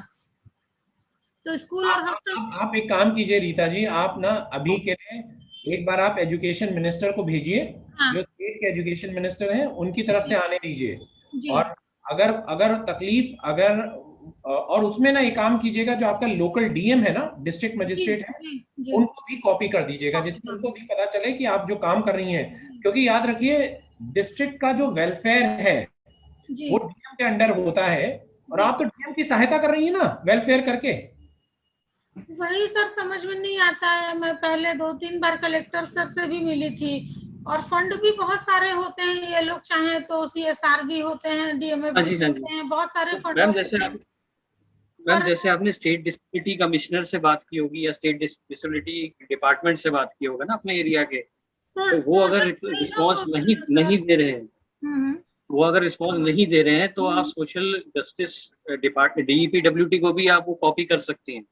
तो स्कूल और हॉस्टल, आप एक काम कीजिए रीता जी, आप ना अभी के लिए एक बार आप एजुकेशन मिनिस्टर को भेजिए। हाँ। जो स्टेट के एजुकेशन मिनिस्टर हैं उनकी तरफ से आने दीजिए। और अगर तकलीफ, और उसमें ना एक काम कीजिएगा, जो आपका लोकल डीएम है ना, डिस्ट्रिक्ट मजिस्ट्रेट है, उनको भी कॉपी कर दीजिएगा, जिससे उनको भी पता चले कि आप जो काम कर रही हैं। क्योंकि याद रखिए, डिस्ट्रिक्ट का जो वेलफेयर है वो डीएम के अंडर होता है, और आप तो डीएम की सहायता कर रही है ना वेलफेयर करके। वही सर समझ में नहीं आता है। मैं पहले 2-3 बार कलेक्टर सर से भी मिली थी, और फंड भी बहुत सारे होते हैं, ये लोग चाहें तो CSR भी होते हैं, DMA हाँ जी, भी हाँ जी। होते हैं, बहुत सारे फंड मैम होते जैसे हैं। मैम जैसे आपने स्टेट डिसेबिलिटी कमिश्नर से बात की होगी या स्टेट डिसेबिलिटी डिपार्टमेंट से बात की होगा ना अपने एरिया के, तो वो अगर रिस्पॉन्स नहीं दे रहे हैं, हम्म, वो अगर रिस्पॉन्स नहीं दे रहे हैं तो आप सोशल जस्टिस डिपार्टमेंट DEPWT को भी आप वो कॉपी कर सकती हैं,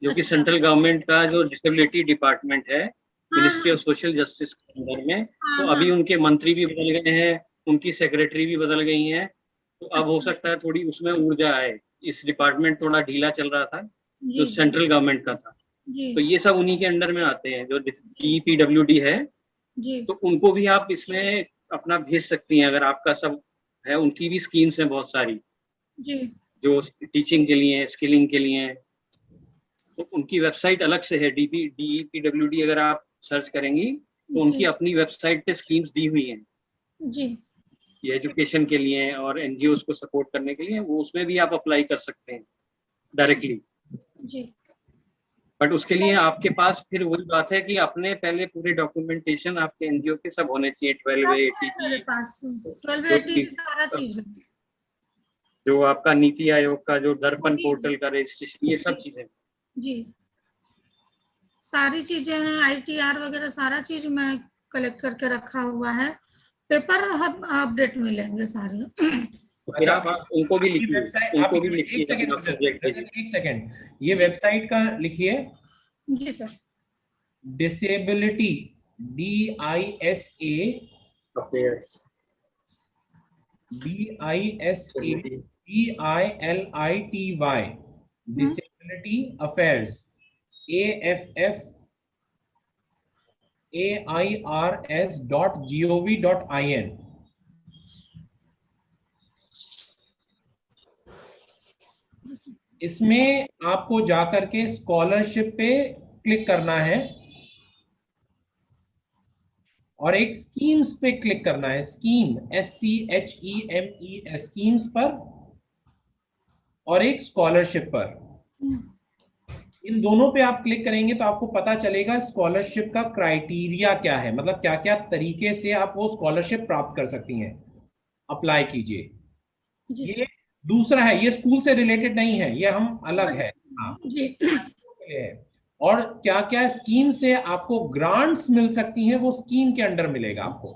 जो कि अच्छा। सेंट्रल गवर्नमेंट का जो डिसेबिलिटी डिपार्टमेंट है, हाँ, मिनिस्ट्री ऑफ सोशल जस्टिस के अंदर में। हाँ, तो हाँ, अभी उनके मंत्री भी बदल गए हैं, उनकी सेक्रेटरी भी बदल गई हैं, तो अब हो अच्छा। सकता है थोड़ी उसमें ऊर्जा आए। इस डिपार्टमेंट थोड़ा ढीला चल रहा था जो जी सेंट्रल गवर्नमेंट का था, जी तो ये सब उन्हीं के अंडर में आते हैं जो DEPWD है। जी तो उनको भी आप इसमें अपना भेज सकती हैं अगर आपका सब है। उनकी भी स्कीम्स हैं बहुत सारी जी जो टीचिंग के लिए, स्किलिंग के लिए। तो उनकी वेबसाइट अलग से है, DEPWD अगर आप सर्च करेंगी तो उनकी जी अपनी वेबसाइट पे स्कीम्स दी हुई हैं, जी ये एजुकेशन के लिए और NGOs को सपोर्ट करने के लिए। वो उसमें भी आप अप्लाई कर सकते हैं डायरेक्टली। जी। बट उसके लिए आपके पास फिर वही बात है कि अपने पहले पूरे डॉक्यूमेंटेशन आपके NGO के सब होने चाहिए, सब 1280 है मेरे की, पास, जो 1280 की सारा चीज है। जो आपका नीति आयोग का जो दर्पण जी पोर्टल का रजिस्ट्रेशन, ये सब चीजें। जी, सारी चीजें हैं, ITR वगैरह सारा चीज मैं कलेक्ट करके रखा हुआ है। पेपर अपडेट मिलेंगे सारे। तो फिर आप उनको भी आपकी लिखिए, वेबसाइट, उनको आप भी लिखिए एक सेकंड अपना सब्जेक्ट भेजिए। एक सेकंड, ये वेबसाइट का लिखिए, जी sir. Disability, DISA affairs, DISABILITY, disability affairs, AFFAIRS.gov.in। इसमें आपको जाकर के स्कॉलरशिप पे क्लिक करना है और एक स्कीम्स पे क्लिक करना है, स्कीम SCHEME, स्कीम्स पर, और एक स्कॉलरशिप पर। इन दोनों पे आप क्लिक करेंगे तो आपको पता चलेगा स्कॉलरशिप का क्राइटेरिया क्या है, मतलब क्या क्या तरीके से आप वो स्कॉलरशिप प्राप्त कर सकती हैं। अप्लाई कीजिए। ये दूसरा है, ये स्कूल से रिलेटेड नहीं है, ये हम अलग है। हाँ जी है। और क्या क्या स्कीम से आपको ग्रांट्स मिल सकती हैं, वो स्कीम के अंडर मिलेगा आपको,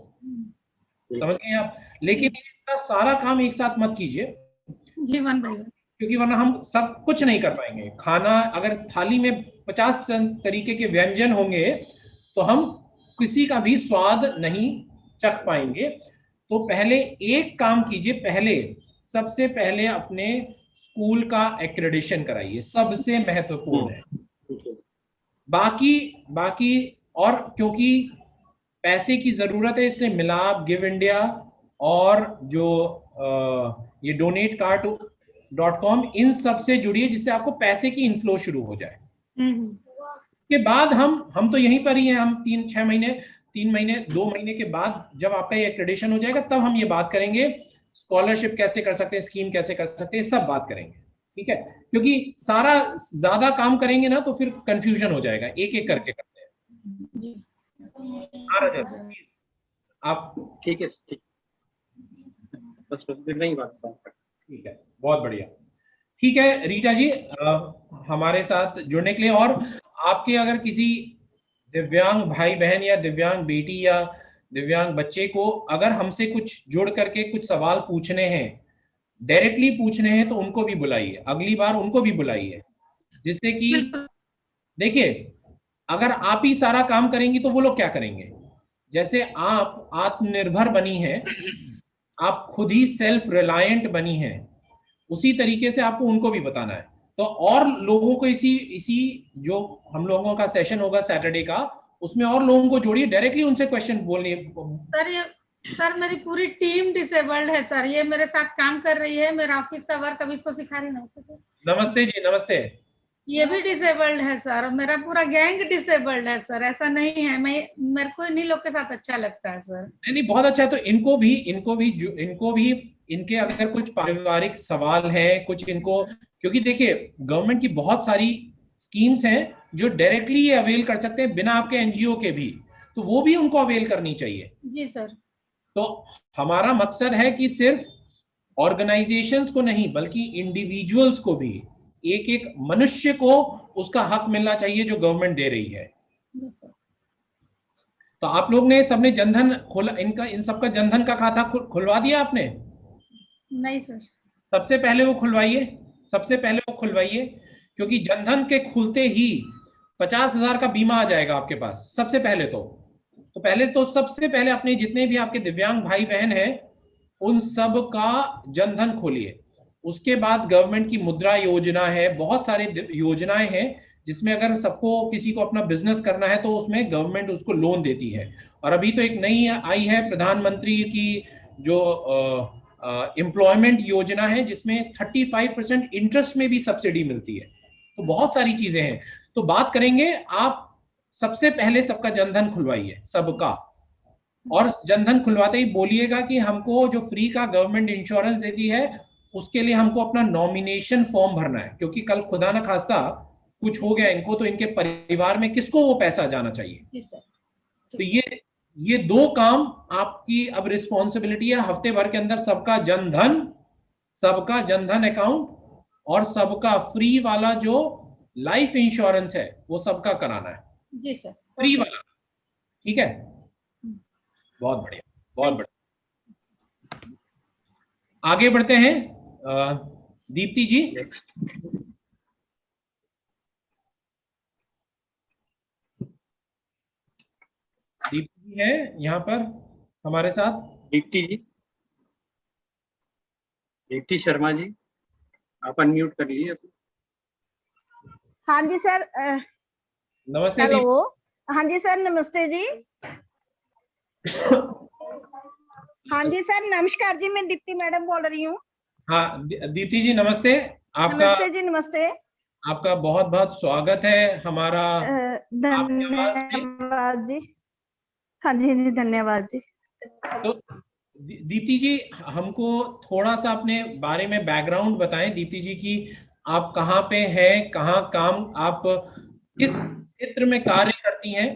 समझ गए आप। लेकिन इतना सारा काम एक साथ मत कीजिए जीवन भाई, क्योंकि वरना हम सब कुछ नहीं कर पाएंगे। खाना अगर थाली में 50 तरीके के व्यंजन होंगे तो हम किसी का भी स्वाद नहीं चख पाएंगे। तो पहले एक काम कीजिए, सबसे पहले अपने स्कूल का एक्रेडिशन कराइए, सबसे महत्वपूर्ण है। बाकी और क्योंकि पैसे की जरूरत है, इसलिए मिलाप, गिव इंडिया और जो ये donatecart.com, इन सब से जुड़िए जिससे आपको पैसे की इनफ्लो शुरू हो जाए। के बाद हम तो यहीं पर ही हैं, हम 3 महीने 2 महीने के बाद जब आपका ये एक्रेडिशन हो जाएगा तब हम ये बात करेंगे स्कॉलरशिप कैसे कर सकते हैं, स्कीम कैसे कर सकते हैं, सब बात करेंगे, ठीक है। क्योंकि सारा ज्यादा काम करेंगे ना तो फिर कंफ्यूजन हो जाएगा, एक एक करके करते हैं। आप ठीक है, ठीक, बस इतना ही बात था। ठीक है, बहुत बढ़िया। ठीक है रीटा जी, हमारे साथ जुड़ने के लिए। और आपके अगर किसी दिव्यांग भाई बहन या दिव्यांग बेटी या दिव्यांग बच्चे को अगर हमसे कुछ जुड़ करके कुछ सवाल पूछने हैं, डायरेक्टली पूछने हैं, तो उनको भी बुलाइए, अगली बार उनको भी बुलाइए, जिससे कि देखिए अगर आप ही सारा काम करेंगी तो वो लोग क्या करेंगे। जैसे आप आत्मनिर्भर बनी हैं, आप खुद ही सेल्फ रिलायंट बनी हैं, उसी तरीके से आपको उनको भी बताना है। तो और लोगों को इसी जो हम लोगों का सेशन होगा सैटरडे का, उसमें और लोगों को जोड़िए, डायरेक्टली उनसे क्वेश्चन बोलिए। सर मेरी पूरी टीम डिसेबल्ड है सर, ये मेरे साथ काम कर रही है, मेरा ऑफिस का वर्क अभी इसको सिखा रही नहीं। नमस्ते जी, नमस्ते। ये भी डिसेबल्ड है सर, मेरा पूरा गैंग डिसेबल्ड है सर, ऐसा नहीं है। मेरे को इन्हीं लोग के साथ अच्छा लगता है सर। नहीं बहुत अच्छा है। तो इनको भी इनके अगर कुछ पारिवारिक सवाल है कुछ इनको, क्योंकि देखिए गवर्नमेंट की बहुत सारी स्कीम्स हैं जो डायरेक्टली ये अवेल कर सकते हैं बिना आपके NGO के भी। तो वो भी उनको अवेल करनी चाहिए। जी सर। तो हमारा मकसद है कि सिर्फ ऑर्गेनाइजेशंस को नहीं बल्कि इंडिविजुअल्स को भी, एक एक मनुष्य को उसका हक मिलना चाहिए जो गवर्नमेंट दे रही है। जी सर। तो आप लोग ने सबने जनधन खोला, इन सबका जनधन का खाता खुलवा दिया आपने? नहीं सर। सबसे पहले वो खुलवाइए, सबसे पहले वो खुलवाइए, क्योंकि जनधन के खुलते ही 50,000 का बीमा आ जाएगा आपके पास सबसे पहले। तो सबसे पहले अपने जितने भी आपके दिव्यांग भाई बहन हैं उन सब का जनधन खोलिए। उसके बाद गवर्नमेंट की मुद्रा योजना है, बहुत सारे योजनाएं हैं जिसमें अगर सबको किसी को अपना बिजनेस करना है तो उसमें गवर्नमेंट उसको लोन देती है। और अभी तो एक नई आई है प्रधानमंत्री की जो एम्प्लॉयमेंट योजना है जिसमें 35% इंटरेस्ट में भी सब्सिडी मिलती है। तो बहुत सारी चीजें हैं। तो बात करेंगे, आप सबसे पहले सबका जनधन खुलवाइए, सबका। और जनधन खुलवाते ही बोलिएगा कि हमको जो फ्री का गवर्नमेंट इंश्योरेंस देती है उसके लिए हमको अपना नॉमिनेशन फॉर्म भरना है, क्योंकि कल खुदा ना खास्ता कुछ हो गया इनको तो इनके परिवार में किसको वो पैसा जाना चाहिए। जी सर। तो ये दो काम आपकी अब रिस्पॉन्सिबिलिटी है। हफ्ते भर के अंदर सबका जनधन अकाउंट और सबका फ्री वाला जो लाइफ इंश्योरेंस है वो सबका कराना है। जी सर। फ्री वाला, ठीक है? बहुत बढ़िया, बहुत बढ़िया। आगे बढ़ते हैं। दीप्ति जी। दीप्ति जी है यहाँ पर हमारे साथ। दीप्ति जी, दीप्ति शर्मा जी, आप अनम्यूट कर लीजिए। हाँ जी सर। नमस्ते। हेलो। हाँ जी सर, नमस्ते जी। हाँ जी सर, नमस्कार जी, मैं दीप्ति मैडम बोल रही हूँ। हाँ दीप्ति जी नमस्ते। नमस्ते जी, नमस्ते। आपका बहुत बहुत स्वागत है हमारा। धन्यवाद जी। हाँ जी जी, धन्यवाद जी। तो दीप्ति जी, हमको थोड़ा सा अपने बारे में बैकग्राउंड बताएं दीप्ति जी की। आप कहाँ पे हैं, कहाँ काम, आप किस क्षेत्र में कार्य करती हैं?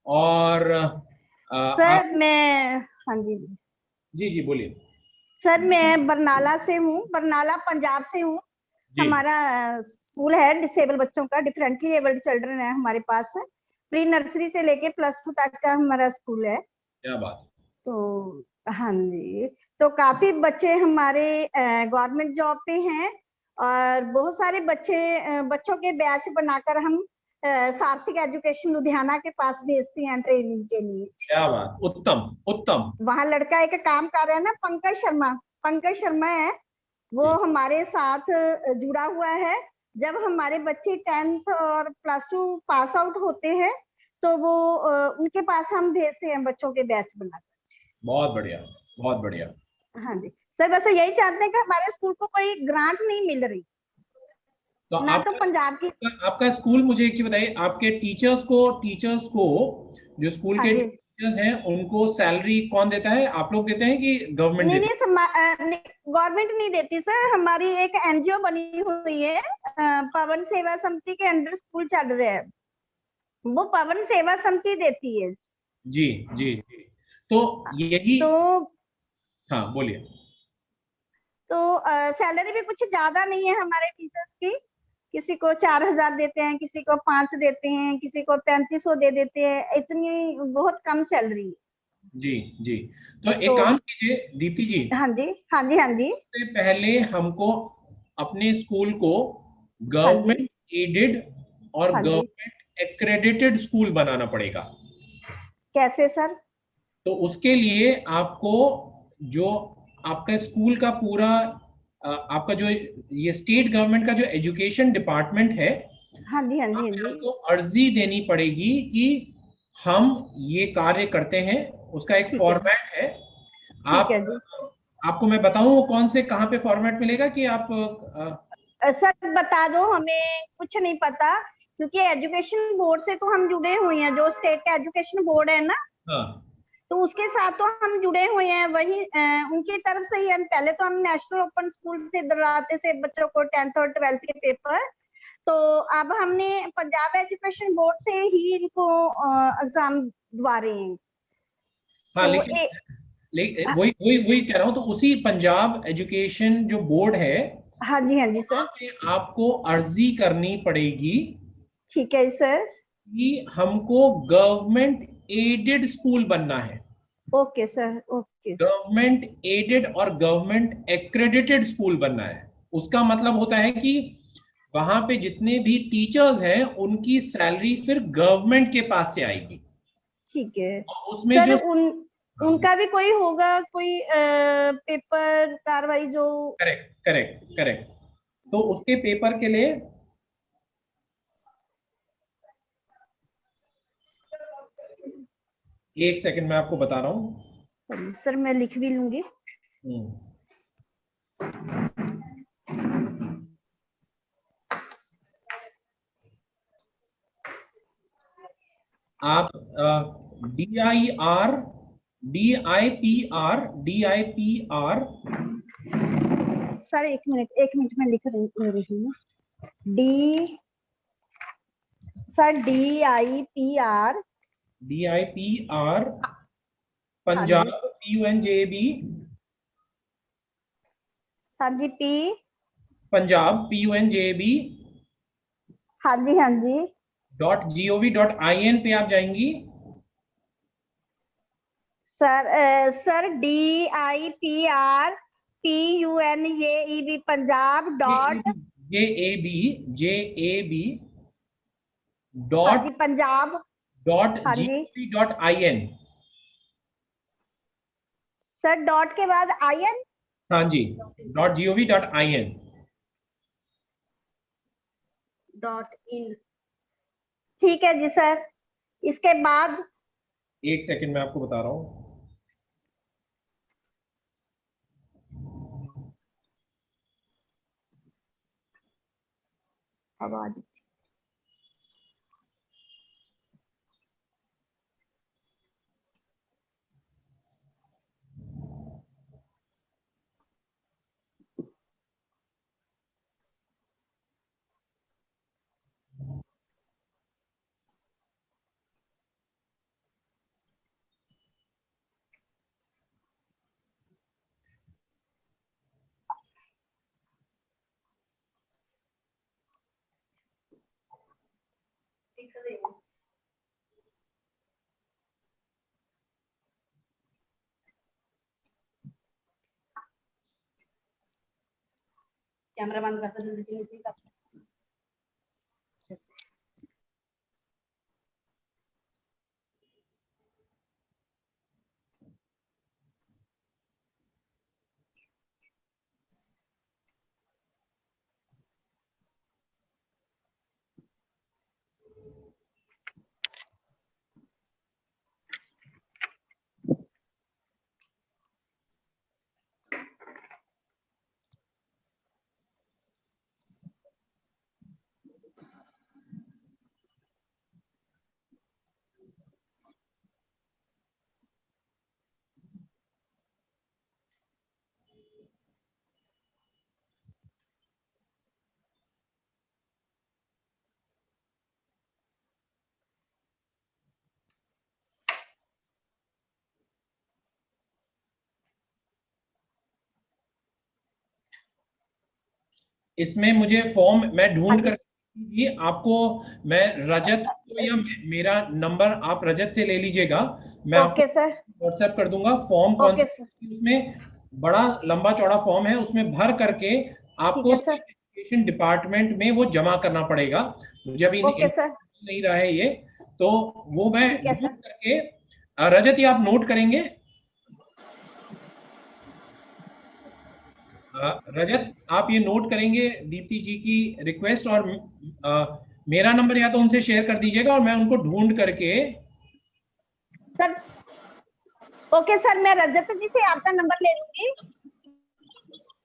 और सर मैं, हाँ जी जी बोलिए। सर मैं बरनाला से हूँ, बरनाला पंजाब से हूँ। हमारा स्कूल है डिसेबल बच्चों का, डिफरेंटली एबल्ड चिल्ड्रन है हमारे पास। प्री नर्सरी से लेके +2 तक का हमारा स्कूल है। क्या बात। तो हाँ जी, तो काफी बच्चे हमारे गवर्नमेंट जॉब पे हैं और बहुत सारे बच्चों के बैच बनाकर हम सार्थक एजुकेशन लुधियाना के पास भेजते हैं ट्रेनिंग के लिए। क्या बात, उत्तम उत्तम। वहाँ लड़का एक काम कर रहा है ना, पंकज शर्मा है, वो हमारे साथ जुड़ा हुआ है। जब हमारे बच्चे 10th और +2 पास आउट होते हैं तो वो उनके पास हम भेजते हैं बच्चों के बैच बनाकर। बहुत बढ़िया, बहुत बढ़िया। हाँ जी सर, बस यही चाहते हैं कि हमारे स्कूल को कोई ग्रांट नहीं मिल रही, तो ना तो पंजाब की। आपका स्कूल, मुझे एक चीज बताइए, आपके टीचर्स को जो स्कूल के टीचर्स हैं उनको सैलरी कौन देता है? आप लोग देते हैं कि गवर्नमेंट देती है? नहीं, गवर्नमेंट नहीं देती सर। हमारी एक एनजीओ बनी हुई है, पवन सेवा समिति के अंडर स्कूल चल रहा है, वो पवन सेवा समिति देती है। जी जी जी। तो यही तो, हाँ बोलिए। तो सैलरी भी कुछ ज्यादा नहीं है हमारे टीचर्स की। किसी को 4,000 देते हैं, किसी को 5 देते हैं, किसी को 3500 दे देते हैं। इतनी बहुत कम सैलरी। जी जी। तो एक काम कीजिए दीप्ति जी। हाँ जी हाँ जी हाँ जी। सबसे पहले हमको अपने स्कूल को गवर्नमेंट एडेड और गवर्नमेंट एक्रेडिटेड स्कूल बनाना पड़ेगा। कैसे सर? तो उसके लिए आपको जो आपका स्कूल का पूरा आपका जो ये स्टेट गवर्नमेंट का जो एजुकेशन डिपार्टमेंट है, हाँ जी हाँ जी, आपको अर्जी देनी पड़ेगी कि हम ये कार्य करते हैं। उसका एक फॉर्मेट है। आपको मैं बताऊं वो कौन से कहाँ पे फॉर्मेट मिलेगा कि आप सर बता दो, हमें कुछ नहीं पता क्योंकि एजुकेशन बोर्ड से तो हम जुड़े हुए हैं, जो स्टेट का एजुकेशन बोर्ड है ना, तो उसके साथ तो हम जुड़े हुए हैं। वही उनकी तरफ से ही हम पहले तो हम नेशनल ओपन स्कूल से दिलाते से बच्चों को 10th और 12th के पेपर, तो अब हमने पंजाब एजुकेशन बोर्ड से ही इनको एग्जाम दिलवा रहे हैं। हाँ, तो लेकिन वही वही वही कह रहा हूँ, तो उसी पंजाब एजुकेशन जो बोर्ड है, हाँ जी वहाँ सर। पे आपको अर्जी करनी पड़ेगी ठीक है सर। कि हमको गवर्नमेंट एडेड स्कूल बनना है। Okay sir, okay. Government aided और गवर्नमेंट एक्रेडिटेड स्कूल बनना है। उसका मतलब होता है कि वहां पे जितने भी टीचर्स हैं उनकी सैलरी फिर गवर्नमेंट के पास से आएगी। ठीक है उसमें सर। जो उनका भी कोई होगा, कोई पेपर कार्रवाई जो। Correct correct correct. तो उसके पेपर के लिए एक सेकंड मैं आपको बता रहा हूँ। सर मैं लिख भी लूंगी। आप DIPR सर एक मिनट में लिख रही हूँ। DIPR पंजाब PUNJAB हाँ जी पंजाब PUNJAB हाँ जी .gov.in पे आप जाएंगी। Sir DIPR PUNJAB Punjab JAB हाँ जी पंजाब हाँ जी .gov.in। सर डॉट के बाद IN। हाँ जी .gov.in .in। ठीक है जी सर। इसके बाद एक सेकंड में आपको बता रहा हूँ। आवाज कैमरा बंद करता जल्दी से। इसमें मुझे फॉर्म मैं ढूंढ हाँ कर जी। ये आपको, मैं रजत को या मेरा नंबर आप रजत से ले लीजिएगा, मैं आपको ओके सर। व्हाट्सएप कर दूंगा। फॉर्म कौन ओके सा, सर। उसमें बड़ा लंबा चौड़ा फॉर्म है, उसमें भर करके आपको ठीक है सर। एजुकेशन डिपार्टमेंट में वो जमा करना पड़ेगा। मुझे अभी ओके सर। नहीं रहा है ये, तो वो मैं ठीक है सर। ढूंढ करके रजत, ये आप नोट करेंगे। रजत आप ये नोट करेंगे दीप्ति जी की रिक्वेस्ट, और मेरा नंबर या तो उनसे शेयर कर दीजिएगा और मैं उनको ढूंढ करके सर। ओके सर, मैं रजत जी से आपका नंबर ले लूंगी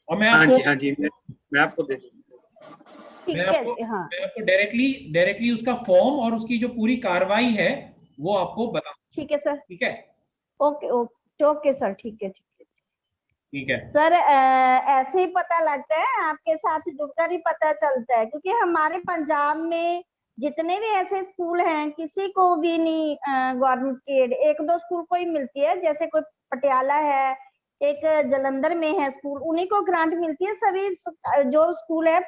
और मैं हाँ जी मैं आपको दे दूंगा। ठीक मैं है आपको हाँ। मैं आपको डायरेक्टली उसका फॉर्म और उसकी जो पूरी कार्रवाई है वो आपको बता। ठीक है सर। ठीक है। ओके ओके ओके सर, ठीक है ठीक है। ठीक है सर ऐसे ही पता लगता है, आपके साथ जुड़कर ही पता चलता है, क्योंकि हमारे पंजाब में जितने भी ऐसे स्कूल हैं किसी को भी नहीं गवर्नमेंट की एड, एक दो स्कूल को ही मिलती है, जैसे कोई पटियाला है, एक जलंधर में है स्कूल, उन्हीं को ग्रांट मिलती है। सभी जो स्कूल है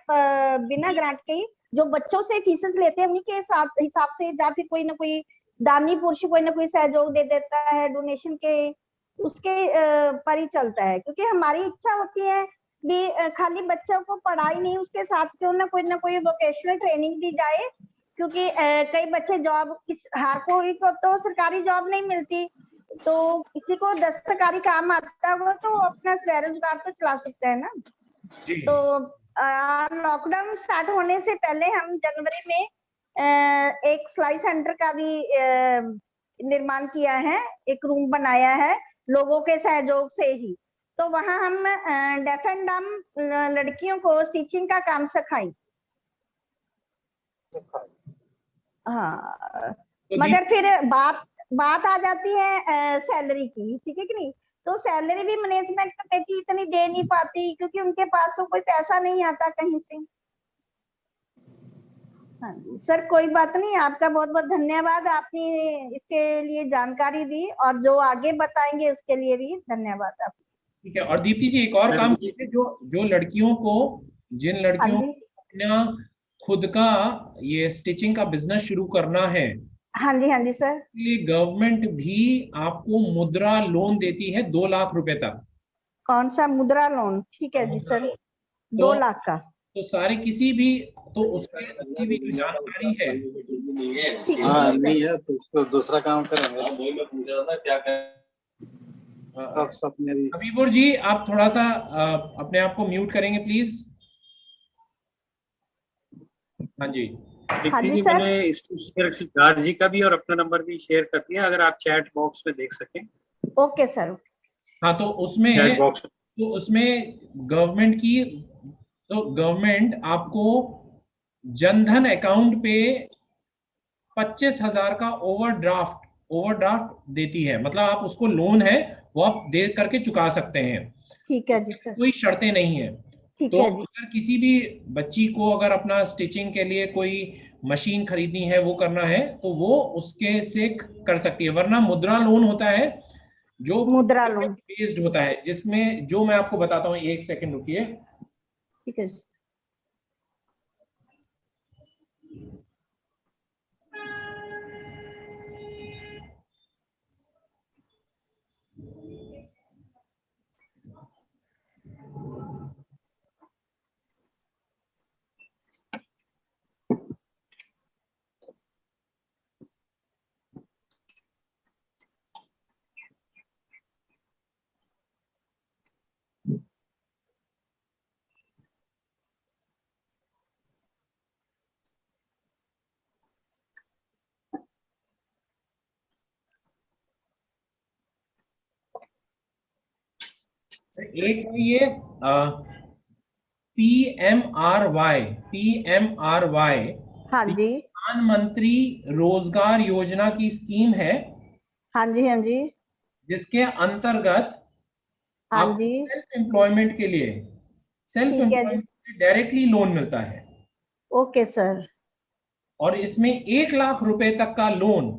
बिना ग्रांट के ही, जो बच्चों से फीसेस लेते हैं उन्हीं के हिसाब से, या फिर कोई ना कोई दानी पुरुष कोई ना कोई सहयोग दे देता है डोनेशन के, उसके पर ही चलता है। क्योंकि हमारी इच्छा होती है भी खाली बच्चों को पढ़ाई नहीं, उसके साथ क्यों ना कोई वोकेशनल ट्रेनिंग दी जाए, क्योंकि कई बच्चे जॉब हर कोई को तो सरकारी जॉब नहीं मिलती, तो किसी को दस्तकारी काम आता है वो तो अपना स्वरोजगार तो चला सकता है ना। जी। तो लॉकडाउन स्टार्ट होने से पहले हम जनवरी में एक सिलाई सेंटर का भी निर्माण किया है, एक रूम बनाया है लोगों के सहयोग से ही। तो वहां हम डेफ एंड डम लड़कियों को स्टिचिंग का काम सिखाई। हाँ, मगर फिर बात आ जाती है सैलरी की, ठीक है कि नहीं। तो सैलरी भी मैनेजमेंट कमेटी इतनी दे नहीं पाती, क्योंकि उनके पास तो कोई पैसा नहीं आता कहीं से। हाँ जी सर, कोई बात नहीं, आपका बहुत बहुत धन्यवाद, आपने इसके लिए जानकारी दी, और जो आगे बताएंगे उसके लिए भी धन्यवाद आप। ठीक है। और दीप्ति जी एक और काम कीजिए, जो लड़कियों को, जिन लड़कियों को अपना खुद का ये स्टिचिंग का बिजनेस शुरू करना है, हाँ जी सर, इसलिए गवर्नमेंट भी आपको मुद्रा लोन देती है 2 लाख रुपए तक। कौन सा मुद्रा लोन? ठीक है जी सर, 2 लाख का। तो सारे किसी भी, तो उसके उसकी भी जो जानकारी है, हाँ नहीं है तो उसको दूसरा काम करेंगे। मैं पूछ रहा था क्या हबीबुर जी आप थोड़ा सा अपने आप को म्यूट करेंगे प्लीज। हाँ जी दीप्ति जी, मैंने इसको गार्ड जी का भी और अपना नंबर भी शेयर कर दिया, अगर आप चैट बॉक्स में देख सकें। Okay sir. हाँ, तो उसमें गवर्नमेंट की, तो गवर्नमेंट आपको जनधन अकाउंट पे 25,000 का ओवरड्राफ्ट देती है, मतलब आप उसको लोन है वो आप दे करके चुका सकते हैं। ठीक है जी सर, कोई शर्तें नहीं है। तो अगर किसी भी बच्ची को अगर अपना स्टिचिंग के लिए कोई मशीन खरीदनी है, वो करना है, तो वो उसके से कर सकती है। वरना मुद्रा लोन होता है, जो मुद्रा लोन बेस्ड होता है, जिसमें जो मैं आपको बताता हूँ, 1 सेकंड रुकिए। ठीक है। एक है ये PMRY, हाँ जी, प्रधानमंत्री रोजगार योजना की स्कीम है। हाँ जी, जिसके अंतर्गत हाँ जी, सेल्फ एम्प्लॉयमेंट के लिए डायरेक्टली लोन मिलता है। Okay sir. और इसमें 1 लाख रुपए तक का लोन,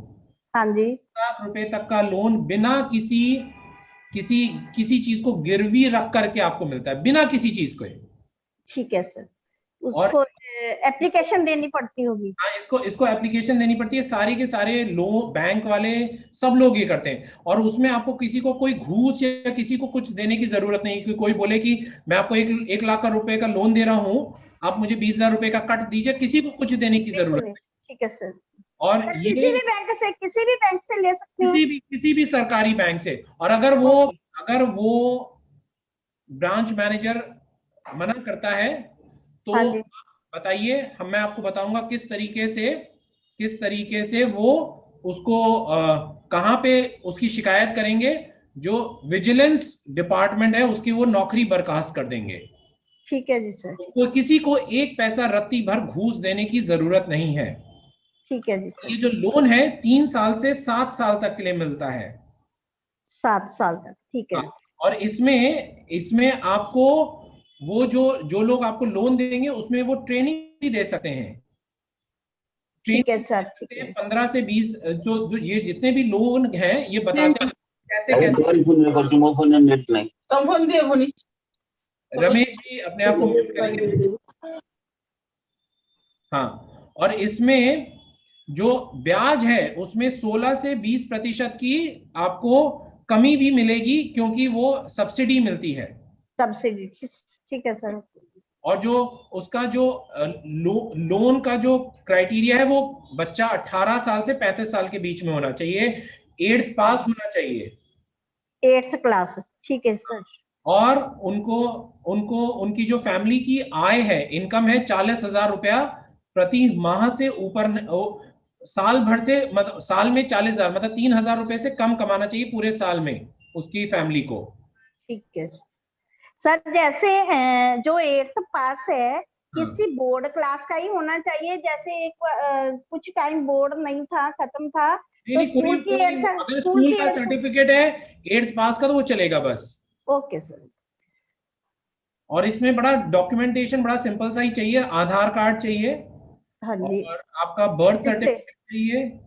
हाँ जी, 1 लाख रुपए तक का लोन बिना किसी चीज को गिरवी रख करके आपको मिलता है, बिना किसी चीज को। ठीक है सर, उसको एप्लीकेशन देनी पड़ती होगी। हाँ, इसको एप्लीकेशन देनी पड़ती है। सारे के सारे लोन बैंक वाले सब लोग ये करते हैं, और उसमें आपको किसी को कोई घूस या किसी को कुछ देने की जरूरत नहीं। कि कोई बोले कि मैं आपको 1 लाख रुपए का लोन दे रहा हूँ, आप मुझे 20,000 रुपए का कट दीजिए, किसी को कुछ देने की जरूरत नहीं। ठीक है सर। और ये किसी भी बैंक से ले सकते हैं, किसी भी सरकारी बैंक से। और अगर वो ब्रांच मैनेजर मना करता है तो बताइए, मैं आपको बताऊंगा किस तरीके से वो उसको कहां पे उसकी शिकायत करेंगे। जो विजिलेंस डिपार्टमेंट है उसकी वो नौकरी बर्खास्त कर देंगे। ठीक है जी सर। तो किसी को 1 पैसा रत्ती भर घूस देने की जरूरत नहीं है। ठीक है जी सर। ये जो लोन है 3 साल से 7 साल तक के लिए मिलता है। 7 साल तक, ठीक है। और इसमें इसमें आपको वो जो लोग आपको लोन देंगे उसमें वो ट्रेनिंग भी दे सकते हैं। ठीक है सर, ठीक है। 15 से 20 जो ये जितने भी लोन हैं ये बताते हैं कैसे कैसे। रमेश जी अपने आप को म्यूट करिए। हाँ, और इसमें जो ब्याज है उसमें 16 से 20% की आपको कमी भी मिलेगी, क्योंकि वो सब्सिडी मिलती है। सब्सिडी, ठीक है सर। और जो उसका जो लोन का जो क्राइटेरिया है वो बच्चा 18 साल से 35 साल के बीच में होना चाहिए, 8th पास होना चाहिए, 8th क्लास, ठीक है सर। और उनको उनको उनकी जो फैमिली की आय है, इनकम है 40,000 रुपया प्रति माह से ऊपर, साल भर से मतलब साल में 40,000 मतलब 3,000 रुपए से कम कमाना चाहिए पूरे साल में उसकी फैमिली को। ठीक है सर। जैसे जो 8th पास है किसी बोर्ड क्लास का ही होना चाहिए, जैसे एक कुछ टाइम बोर्ड नहीं था, खत्म था, तो स्कूल की अगर स्कूल का सर्टिफिकेट है 8th पास का तो वो चलेगा बस। Okay sir. और इसमें बड़ा डॉक्यूमेंटेशन बड़ा सिंपल सा ही चाहिए, आधार कार्ड चाहिए, हाँ जी, और आपका बर्थ सर्टिफिकेट चाहिए,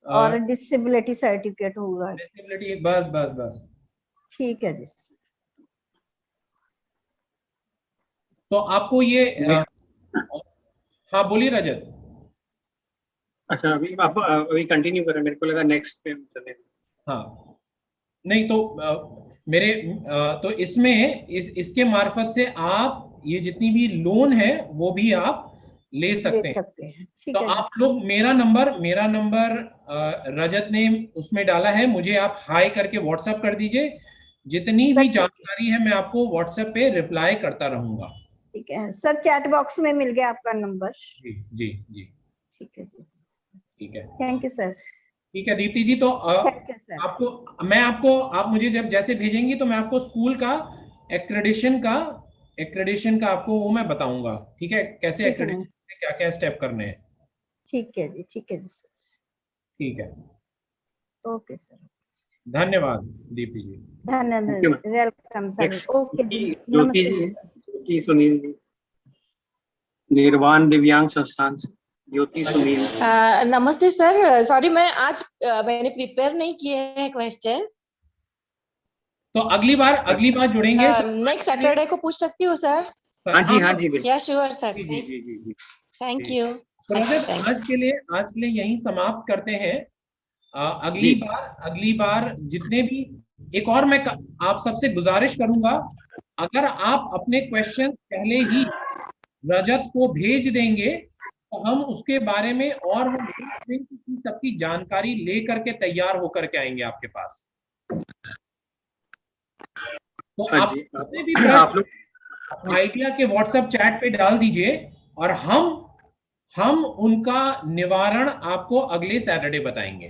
और डिसेबिलिटी सर्टिफिकेट होगा। डिसेबिलिटी, बस बस बस। ठीक है जी। तो आपको ये हाँ बोलिए रजत। अच्छा, अभी आप अभी कंटिन्यू करें, मेरे को लगा नेक्स्ट पे चले। हाँ नहीं तो मेरे तो इसमें इसके मार्फत से आप ये जितनी भी लोन है वो भी आप ले सकते हैं। तो आप लोग मेरा नंबर रजत ने उसमें डाला है, मुझे आप हाई करके व्हाट्सएप कर दीजिए, जितनी भी जानकारी है मैं आपको व्हाट्सएप पे रिप्लाई करता रहूंगा। ठीक है सर, चैट बॉक्स में मिल गया आपका नंबर। जी जी जी, ठीक है जी, ठीक है, थैंक यू सर। ठीक है दीप्ति जी, तो आपको आप मुझे जब जैसे भेजेंगी तो मैं आपको स्कूल का एक्रेडिशन का आपको वो मैं बताऊंगा, ठीक है, कैसे एक्रेडिशन क्या क्या स्टेप करने हैं। ठीक है जी, ठीक है जी सर। ठीक है, ओके सर, धन्यवाद दीप्ति जी। धन्यवाद, वेलकम सर। ओके जी, ज्योति सुनील जी, निर्वाण दिव्यांग संस्थान से ज्योति सुनील। नमस्ते सर, सॉरी मैंने प्रिपेयर नहीं किए हैं क्वेश्चन, तो अगली बार जुड़ेंगे। नेक्स्ट सैटरडे को पूछ सकती हूँ सर? हाँ जी बिल्कुल। या श्योर सर, जी। Thank you. आज के लिए यहीं समाप्त करते हैं। अगली बार जितने भी, एक और मैं आप सबसे गुजारिश करूंगा, अगर आप अपने क्वेश्चन पहले ही रजत को भेज देंगे तो हम उसके बारे में और सबकी जानकारी लेकर के तैयार होकर के आएंगे आपके पास। तो आप भी आइडिया के व्हाट्सएप चैट पे डाल दीजिए, और हम उनका निवारण आपको अगले सैटरडे बताएंगे।